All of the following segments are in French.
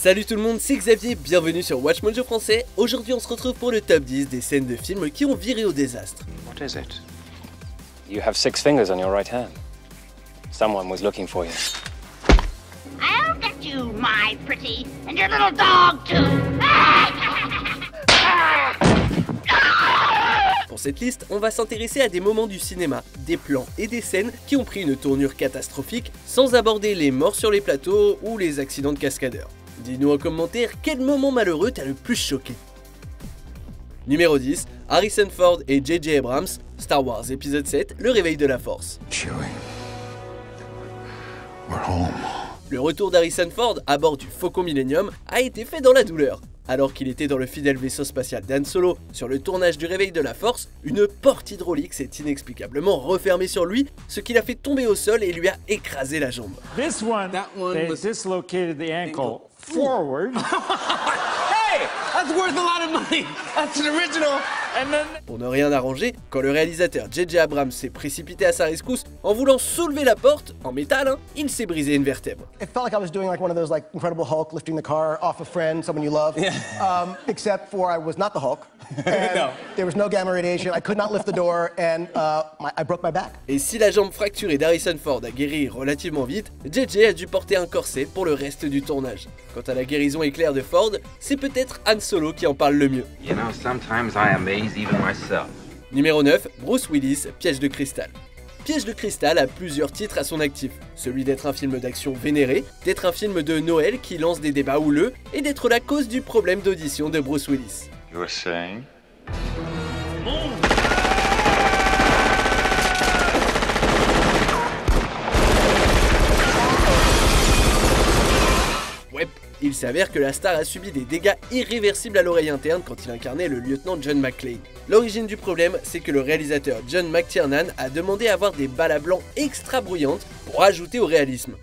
Salut tout le monde, c'est Xavier, bienvenue sur Watch Mojo français. Aujourd'hui on se retrouve pour le top 10 des scènes de films qui ont viré au désastre. What is it? You have 6 fingers on your right hand. Someone was looking for you. I'll get you, my pretty, and your little dog too. Pour cette liste, on va s'intéresser à des moments du cinéma, des plans et des scènes qui ont pris une tournure catastrophique sans aborder les morts sur les plateaux ou les accidents de cascadeurs. Dis-nous en commentaire quel moment malheureux t'as le plus choqué. Numéro 10, Harrison Ford et J.J. Abrams, Star Wars épisode 7, le réveil de la force. Chewie, we're home. Le retour d'Harrison Ford à bord du Faucon Millenium a été fait dans la douleur. Alors qu'il était dans le fidèle vaisseau spatial d'Han Solo sur le tournage du réveil de la force, une porte hydraulique s'est inexplicablement refermée sur lui, ce qui l'a fait tomber au sol et lui a écrasé la jambe. This one, they dislocated the ankle forward. Hey, that's worth a lot of money. That's an original. And then Pour ne rien arranger, quand le réalisateur J.J. Abrams s'est précipité à sa rescousse en voulant soulever la porte, en métal, il s'est brisé une vertèbre. It felt like I was doing like one of those like Incredible Hulk lifting the car off a friend, someone you love. Except for I was not the Hulk. And No. There was no gamma radiation. I could not lift the door, and I broke my back. Et si la jambe fracturée d'Harrison Ford a guéri relativement vite, J.J. a dû porter un corset pour le reste du tournage. Quant à la guérison éclair de Ford, c'est peut-être Han Solo qui en parle le mieux. You know, sometimes I amaze even myself. Numéro 9, Bruce Willis, Piège de cristal. Piège de cristal a plusieurs titres à son actif, celui d'être un film d'action vénéré, d'être un film de Noël qui lance des débats houleux, et d'être la cause du problème d'audition de Bruce Willis. You were saying? Ouais, il s'avère que la star a subi des dégâts irréversibles à l'oreille interne quand il incarnait le lieutenant John McClane. L'origine du problème, c'est que le réalisateur John McTiernan a demandé à avoir des balles à blanc extra bruyantes pour ajouter au réalisme.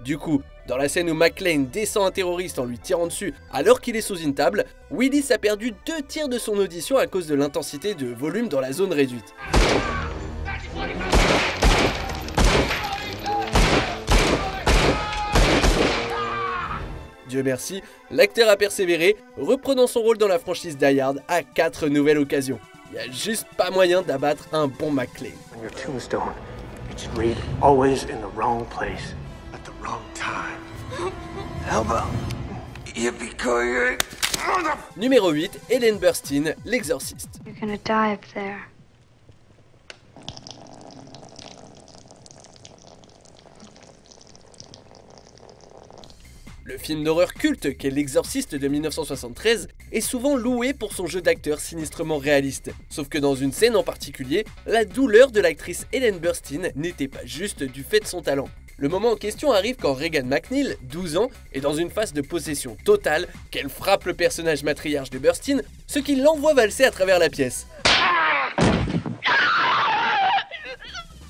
Du coup, dans la scène où McClane descend un terroriste en lui tirant dessus alors qu'il est sous une table, Willis a perdu 2 tiers de son audition à cause de l'intensité de volume dans la zone réduite. Dieu merci, l'acteur a persévéré, reprenant son rôle dans la franchise Die Hard à 4 nouvelles occasions. Il n'y a juste pas moyen d'abattre un bon McClane. On your tombstone, it should read always in the wrong place at the wrong time. How about yippee-ki-yay? Numéro 8, Ellen Burstyn, l'exorciste. You're gonna die up there. Le film d'horreur culte qu'est L'Exorciste de 1973 est souvent loué pour son jeu d'acteur sinistrement réaliste. Sauf que dans une scène en particulier, la douleur de l'actrice Ellen Burstyn n'était pas juste du fait de son talent. Le moment en question arrive quand Regan McNeil, 12 ans, est dans une phase de possession totale, qu'elle frappe le personnage matriarche de Burstyn, ce qui l'envoie valser à travers la pièce.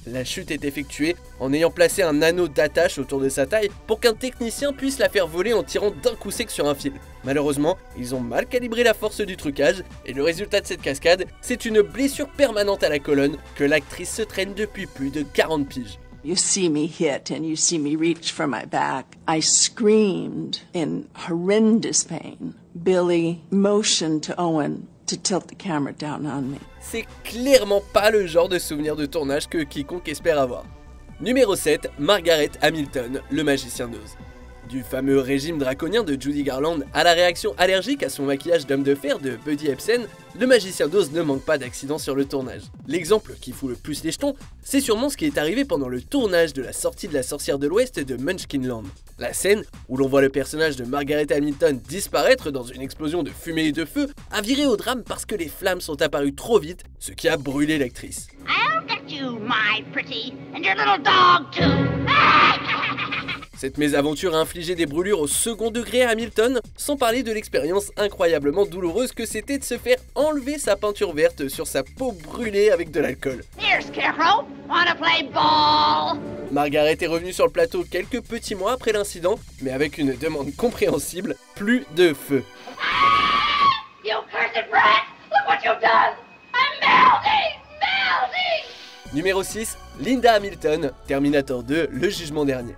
La chute est effectuée en ayant placé un anneau d'attache autour de sa taille pour qu'un technicien puisse la faire voler en tirant d'un coup sec sur un fil. Malheureusement, ils ont mal calibré la force du trucage et le résultat de cette cascade, c'est une blessure permanente à la colonne que l'actrice se traîne depuis plus de 40 piges. You see me hit and you see me reach for my back. I screamed in horrendous pain. Billy motioned to Owen to tilt the camera down on me. C'est clairement pas le genre de souvenir de tournage que quiconque espère avoir. Numéro 7, Margaret Hamilton, le magicien d'Oz. Du fameux régime draconien de Judy Garland à la réaction allergique à son maquillage d'homme de fer de Buddy Ebsen, le magicien d'Oz ne manque pas d'accidents sur le tournage. L'exemple qui fout le plus les jetons, c'est sûrement ce qui est arrivé pendant le tournage de la sortie de la sorcière de l'Ouest de Munchkinland. La scène où l'on voit le personnage de Margaret Hamilton disparaître dans une explosion de fumée et de feu a viré au drame parce que les flammes sont apparues trop vite, ce qui a brûlé l'actrice. I'll get you, my pretty, and your little dog too. Cette mésaventure a infligé des brûlures au second degré à Hamilton, sans parler de l'expérience incroyablement douloureuse que c'était de se faire enlever sa peinture verte sur sa peau brûlée avec de l'alcool. Here, Scarecrow, wanna play ball? Margaret est revenue sur le plateau quelques petits mois après l'incident, mais avec une demande compréhensible, plus de feu. You cursed brat! Look what you've done! I'm melting! Melting! Numéro 6, Linda Hamilton, Terminator 2, le jugement dernier.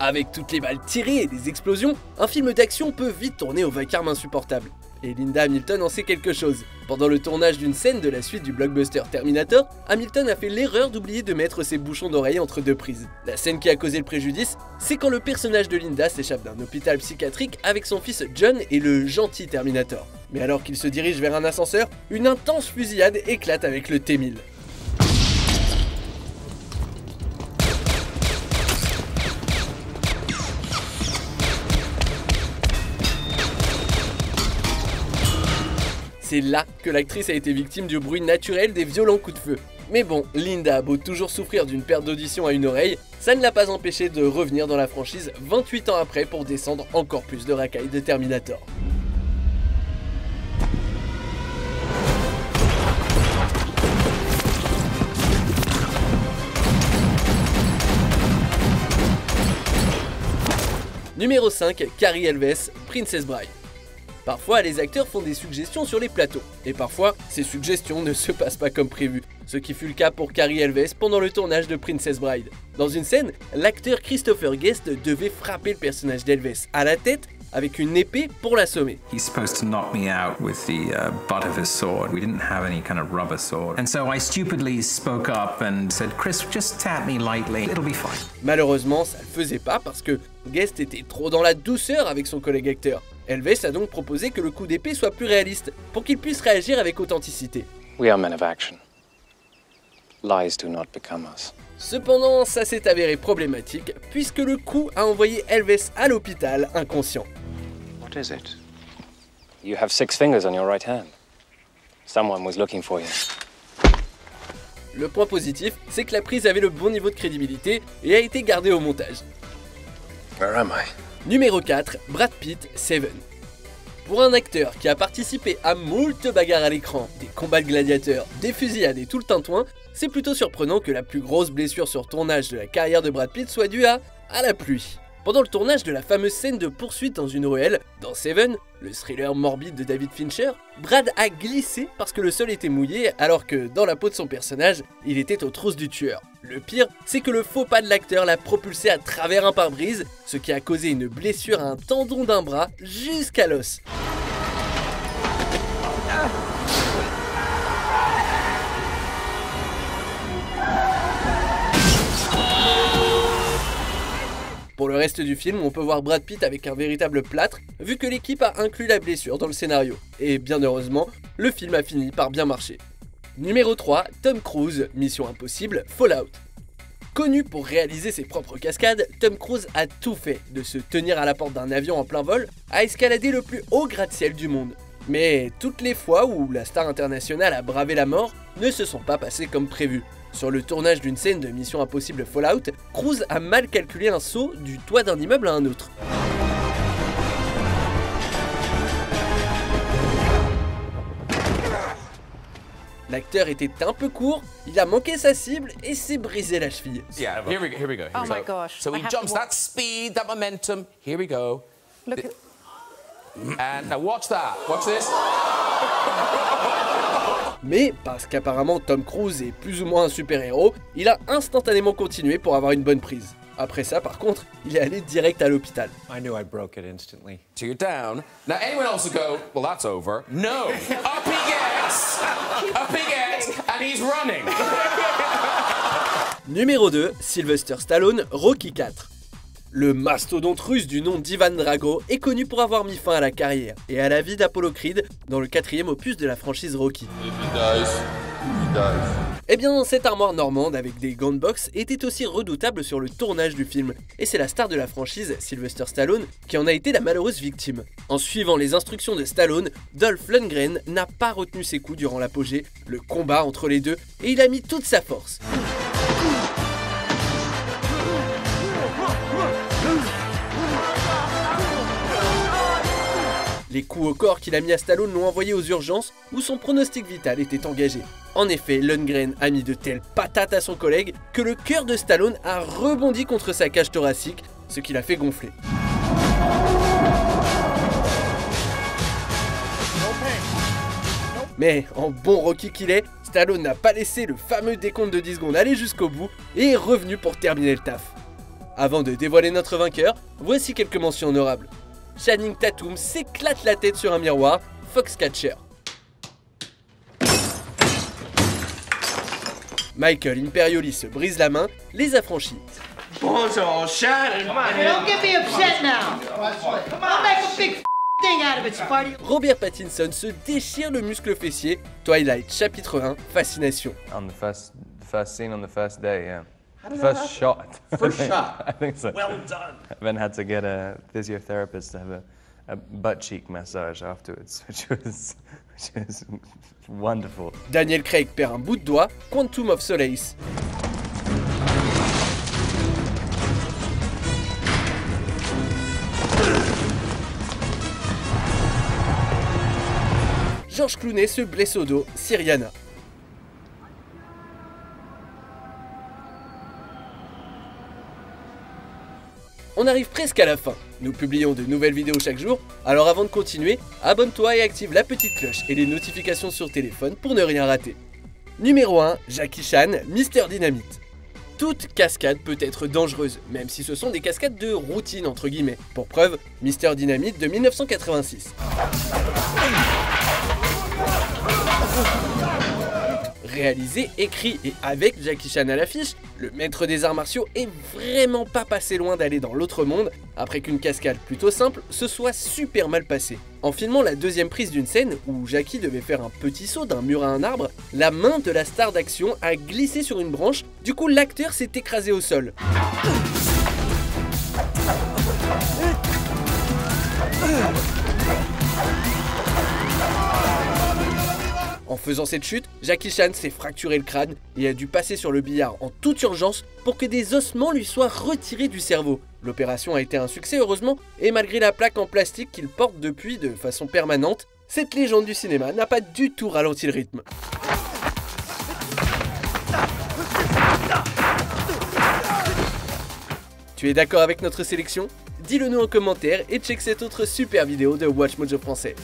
Avec toutes les balles tirées et des explosions, un film d'action peut vite tourner au vacarme insupportable. Et Linda Hamilton en sait quelque chose. Pendant le tournage d'une scène de la suite du blockbuster Terminator, Hamilton a fait l'erreur d'oublier de mettre ses bouchons d'oreille entre deux prises. La scène qui a causé le préjudice, c'est quand le personnage de Linda s'échappe d'un hôpital psychiatrique avec son fils John et le gentil Terminator. Mais alors qu'il se dirige vers un ascenseur, une intense fusillade éclate avec le T-1000. C'est là que l'actrice a été victime du bruit naturel des violents coups de feu. Mais bon, Linda a beau toujours souffrir d'une perte d'audition à une oreille, ça ne l'a pas empêché de revenir dans la franchise 28 ans après pour descendre encore plus de racailles de Terminator. Numéro 5, Cary Elwes, Princess Bride. Parfois, les acteurs font des suggestions sur les plateaux, et parfois, ces suggestions ne se passent pas comme prévu, ce qui fut le cas pour Cary Elwes pendant le tournage de Princess Bride. Dans une scène, l'acteur Christopher Guest devait frapper le personnage d'Elwes à la tête avec une épée pour l'assommer. He's supposed to knock me out with the butt of his sword. We didn't have any kind of rubber sword. And so I stupidly spoke up and said, Chris, just tap me lightly, it'll be fine. Malheureusement, ça ne le faisait pas parce que Guest était trop dans la douceur avec son collègue acteur. Elwes a donc proposé que le coup d'épée soit plus réaliste, pour qu'il puisse réagir avec authenticité. We are men of action. Lies do not become us. Cependant, ça s'est avéré problématique, puisque le coup a envoyé Elwes à l'hôpital inconscient. What is it? You have 6 fingers on your right hand. Someone was looking for you. Le point positif, c'est que la prise avait le bon niveau de crédibilité et a été gardée au montage. Where am I? Numéro 4, Brad Pitt, Seven. Pour un acteur qui a participé à moult bagarres à l'écran, des combats de gladiateurs, des fusillades et tout le tintouin, c'est plutôt surprenant que la plus grosse blessure sur tournage de la carrière de Brad Pitt soit due à la pluie. Pendant le tournage de la fameuse scène de poursuite dans une ruelle, dans Seven, le thriller morbide de David Fincher, Brad a glissé parce que le sol était mouillé alors que dans la peau de son personnage, il était aux trousses du tueur. Le pire, c'est que le faux pas de l'acteur l'a propulsé à travers un pare-brise, ce qui a causé une blessure à un tendon d'un bras jusqu'à l'os. Pour le reste du film, on peut voir Brad Pitt avec un véritable plâtre, vu que l'équipe a inclus la blessure dans le scénario. Et bien heureusement, le film a fini par bien marcher. Numéro 3, Tom Cruise, Mission Impossible, Fallout. Connu pour réaliser ses propres cascades, Tom Cruise a tout fait, de se tenir à la porte d'un avion en plein vol à escalader le plus haut gratte-ciel du monde. Mais toutes les fois où la star internationale a bravé la mort ne se sont pas passées comme prévu. Sur le tournage d'une scène de Mission Impossible Fallout, Cruise a mal calculé un saut du toit d'un immeuble à un autre. L'acteur était un peu court, il a manqué sa cible et s'est brisé la cheville. Yeah, here we go. Oh my gosh. So he jumps that speed, that momentum. Here we go. Look at... And now watch that. Watch this. Mais parce qu'apparemment Tom Cruise est plus ou moins un super-héros, il a instantanément continué pour avoir une bonne prise. Après ça, par contre, il est allé direct à l'hôpital. I knew I broke it instantly. So you're down. Now anyone else will go, well that's over. No. Up he gets, and he's running. Numéro 2, Sylvester Stallone, Rocky 4. Le mastodonte russe du nom d'Ivan Drago est connu pour avoir mis fin à la carrière et à la vie d'Apollo Creed dans le 4e opus de la franchise Rocky. Eh bien, cette armoire normande avec des gants de boxe était aussi redoutable sur le tournage du film, et c'est la star de la franchise, Sylvester Stallone, qui en a été la malheureuse victime. En suivant les instructions de Stallone, Dolph Lundgren n'a pas retenu ses coups durant l'apogée, le combat entre les deux, et il a mis toute sa force. Les coups au corps qu'il a mis à Stallone l'ont envoyé aux urgences où son pronostic vital était engagé. En effet, Lundgren a mis de telles patates à son collègue que le cœur de Stallone a rebondi contre sa cage thoracique, ce qui l'a fait gonfler. Mais en bon Rocky qu'il est, Stallone n'a pas laissé le fameux décompte de 10 secondes aller jusqu'au bout et est revenu pour terminer le taf. Avant de dévoiler notre vainqueur, voici quelques mentions honorables. Channing Tatum s'éclate la tête sur un miroir, Foxcatcher. Michael Imperioli se brise la main, Les Affranchis. Bonjour, Shannon. Come on, Don't get me upset now. I'll make a big thing out of it, Spidey. Robert Pattinson se déchire le muscle fessier, Twilight chapitre 1, Fascination. On the first scene on the first day, yeah. First shot. First shot. I think so. Well done. I then had to get a physiotherapist to have a butt cheek massage afterwards, which was wonderful. Daniel Craig perd un bout de doigt, Quantum of Solace. George Clooney se blesse au dos, Syriana. On arrive presque à la fin. Nous publions de nouvelles vidéos chaque jour, alors avant de continuer, abonne-toi et active la petite cloche et les notifications sur téléphone pour ne rien rater. Numéro 1, Jackie Chan, Mr Dynamite. Toute cascade peut être dangereuse, même si ce sont des cascades de routine entre guillemets. Pour preuve, Mr Dynamite de 1986. Réalisé, écrit et avec Jackie Chan à l'affiche, le maître des arts martiaux est vraiment pas passé loin d'aller dans l'autre monde, après qu'une cascade plutôt simple se soit super mal passée. En filmant la deuxième prise d'une scène où Jackie devait faire un petit saut d'un mur à un arbre, la main de la star d'action a glissé sur une branche, du coup l'acteur s'est écrasé au sol. En faisant cette chute, Jackie Chan s'est fracturé le crâne et a dû passer sur le billard en toute urgence pour que des ossements lui soient retirés du cerveau. L'opération a été un succès heureusement, et malgré la plaque en plastique qu'il porte depuis de façon permanente, cette légende du cinéma n'a pas du tout ralenti le rythme. Tu es d'accord avec notre sélection? Dis-le nous en commentaire et check cette autre super vidéo de Watch Mojo français.